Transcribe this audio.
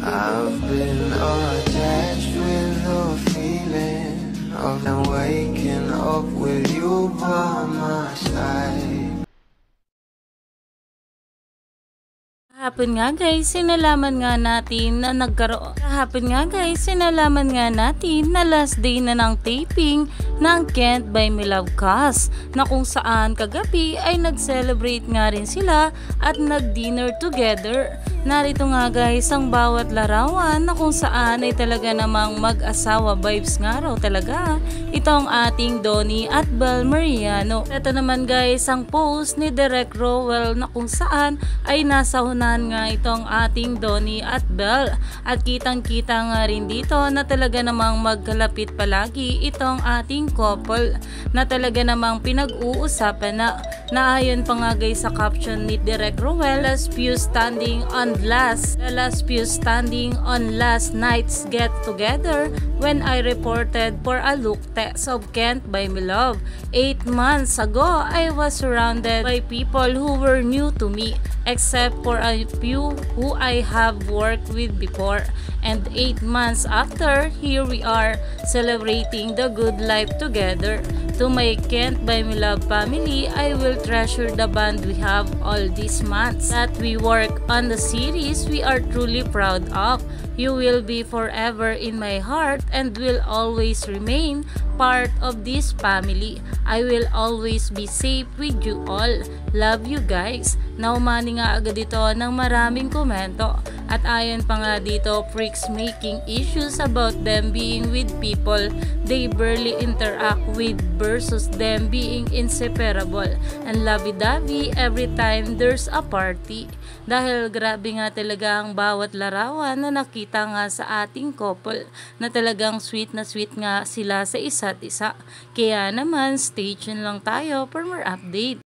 I've been attached with the feeling of them waking up with you by my side. Kahapon nga guys, sinalaman nga natin na last day na ng taping ng Can't Buy Me Love cast, na kung saan kagabi ay nag-celebrate nga rin sila at nag-dinner together. Narito nga guys ang bawat larawan na kung saan ay talaga namang mag-asawa vibes nga raw talaga itong ating Donnie at Bel Mariano. Ito naman guys ang post ni Direk Rowell na kung saan ay nasa hunahan nga itong ating Donnie at Bel, at kitang kita nga rin dito na talaga namang magkalapit palagi itong ating couple, na talaga namang pinag-uusapan na ayon pa nga guys sa caption ni Direk Rowell, the last few standing on last night's get together when I reported for a look test of Can't Buy Me Love. 8 months ago, I was surrounded by people who were new to me, except for a few who I have worked with before. And 8 months after, here we are celebrating the good life together. To my Can't Buy Me Love family, I will treasure the bond we have all these months that we work on the series we are truly proud of. You will be forever in my heart and will always remain part of this family. I will always be safe with you all. Love you guys. Naumani nga agad ito ng maraming komento. At ayon pa nga dito, freaks making issues about them being with people they barely interact with versus them being inseparable and lovey-dovey every time there's a party. Dahil grabe nga talaga ang bawat larawan na nakita nga sa ating couple, na talagang sweet na sweet nga sila sa isa't isa. Kaya naman, stay tuned lang tayo for more update.